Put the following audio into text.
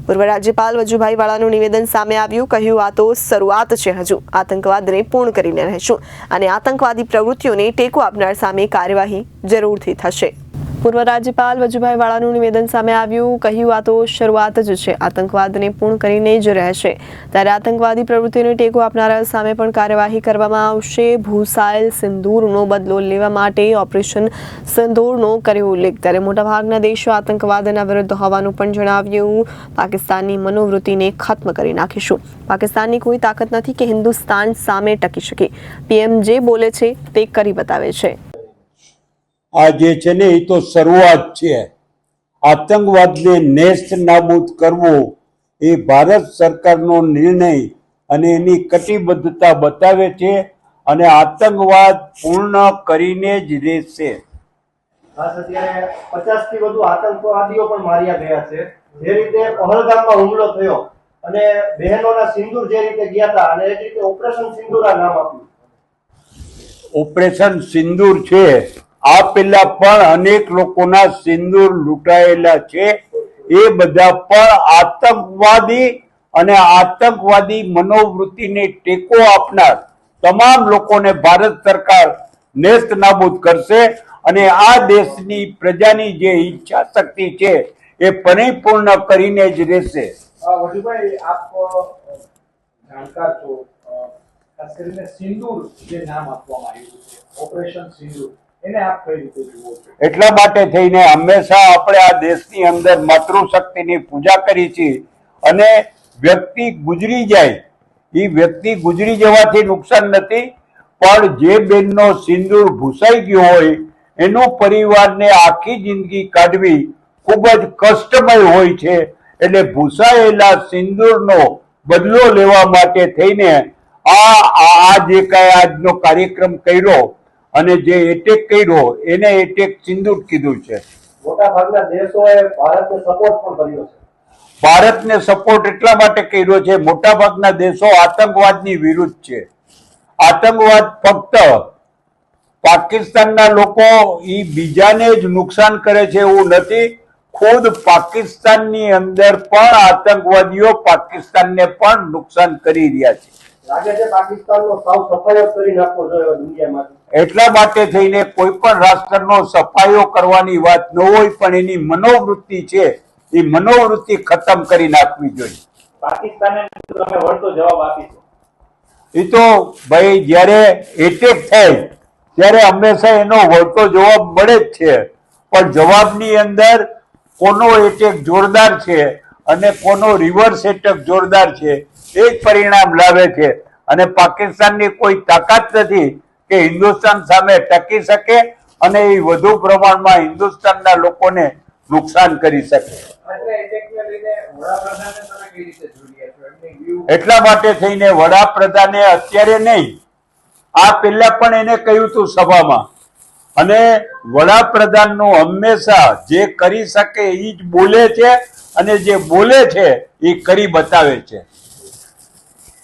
પૂર્વ રાજ્યપાલ વજુભાઈ વાળાનું નિવેદન સામે આવ્યું, કહ્યું આ તો શરૂઆત છે, હજુ આતંકવાદને પૂર્ણ કરીને રહેશું અને આતંકવાદી પ્રવૃત્તિઓને ટેકો આપનાર સામે કાર્યવાહી જરૂરથી થશે। પૂર્વ રાજ્યપાલ વજુભાઈ વાળાનું નિવેદન સામે આવ્યું, કહ્યું આ તો શરૂઆત જ છે, આતંકવાદને પૂર્ણ કરીને જ રહેશે, ત્યારે આતંકવાદી પ્રવૃત્તિઓને ટેકો આપનારા સામે પણ કાર્યવાહી કરવામાં આવશે। ભૂસાયેલ સિંદૂરનો બદલો લેવા માટે ઓપરેશન સિંદૂરનો કર્યો ઉલ્લેખ, ત્યારે મોટાભાગના દેશો આતંકવાદના વિરુદ્ધ હોવાનું પણ જણાવ્યું। પાકિસ્તાનની મનોવૃત્તિને ખત્મ કરી નાખીશું, પાકિસ્તાનની કોઈ તાકાત નથી કે હિન્દુસ્તાન સામે ટકી શકે, પીએમ જે બોલે છે તે કરી બતાવે છે। આ જે છે ને એ તો શરૂઆત છે। આતંકવાદને નેસ્ત નાબૂદ કરવો એ ભારત સરકારનો નિર્ણય અને એની કટિબદ્ધતા બતાવે છે અને આતંકવાદ પૂર્ણ કરીને જ રહેશે। ખાસ અત્યારે 50 થી વધુ આતંકવાદીઓ પણ માર્યા ગયા છે। જે રીતે પહલગામમાં હુમલો થયો અને બહેનોના સિંદૂર જે રીતે ગયા હતા અને એ જ રીતે ઓપરેશન સિંદૂરા નામ આપ્યું। ઓપરેશન સિંદૂર છે, આ પહેલા પણ અનેક લોકોના સિંદૂર લૂંટાયેલા છે। એ બધા પણ આતંકવાદી અને આતંકવાદી મનોવૃત્તિને ટેકો આપનાર તમામ લોકોને ભારત સરકાર નેસ્ત નાબૂદ કરશે અને આ દેશની પ્રજાની જે ઈચ્છા શક્તિ છે એ પરિપૂર્ણ કરીને જ રહેશે। વજુભાઈ, આપ જાણકાર છો, ખાસ કરીને સિંદૂર જે નામ આપવામાં આવ્યું છે, ઓપરેશન સિંદૂર, એને આપ કઈ રીતે જુઓ છો? એટલા માટે થઈને હંમેશા આપણે આ દેશની અંદર માતૃશક્તિની પૂજા કરી છે અને વ્યક્તિ ગુજરી જાય, એ વ્યક્તિ ગુજરી જવાથી નુકસાન નથી, પણ જે બેનનો સિંદૂર ભૂસાઈ ગયો હોય એનો પરિવારને આખી જિંદગી કાઢવી ખૂબ જ કષ્ટમય હોય છે। એટલે ભૂસાયેલા સિંદૂરનો બદલો લેવા માટે થઈને આ જે કાંઈ આજનો કાર્યક્રમ કર્યો અને જે એટેક કર્યો એને એટેક સિંદૂર કીધું છે। મોટા ભાગના દેશોએ ભારતને સપોર્ટ પણ કર્યો છે। ભારતને સપોર્ટ એટલા માટે કર્યો છે, મોટા ભાગના દેશો આતંકવાદની વિરુદ્ધ છે। આતંકવાદ ફક્ત પાકિસ્તાનના લોકો ઈ બીજાને જ નુકસાન કરે છે એવું નથી, ખુદ પાકિસ્તાનની અંદર પણ આતંકવાદીઓ પાકિસ્તાનને પણ નુકસાન કરી રહ્યા છે। લાગે છે પાકિસ્તાનનો સાવ સફાયો કરી નાખવો જોઈએ દુનિયામાંથી। એટલા માટે થઈને કોઈ પણ રાષ્ટ્રનો સફાયો કરવાની વાત ન હોય, પણ એની મનોવૃત્તિ છે એ મનોવૃત્તિ ખતમ કરી નાખવી જોઈએ। પાકિસ્તાને તમે વળતો જવાબ આપીશું? એ તો ભાઈ જ્યારે એટેક થાય ત્યારે હંમેશા એનો વળતો જવાબ મળે જ છે, પણ જવાબની અંદર કોનો એટેક જોરદાર છે અને કોનો રિવર્સ એટેક જોરદાર છે એ જ પરિણામ લાવે છે। અને પાકિસ્તાનની કોઈ તાકાત નથી કે હિન્દુસ્તાન સામે ટકી શકે અને એ વધુ પ્રમાણમાં હિન્દુસ્તાનના લોકોને નુકસાન કરી શકે। એટલા માટે થઈને વડાપ્રધાને અત્યારે નહીં, આ પહેલા પણ એને કહ્યું હતું સભામાં, અને વડાપ્રધાનનું હંમેશા જે કરી શકે એ જ બોલે છે અને જે બોલે છે એ કરી બતાવે છે।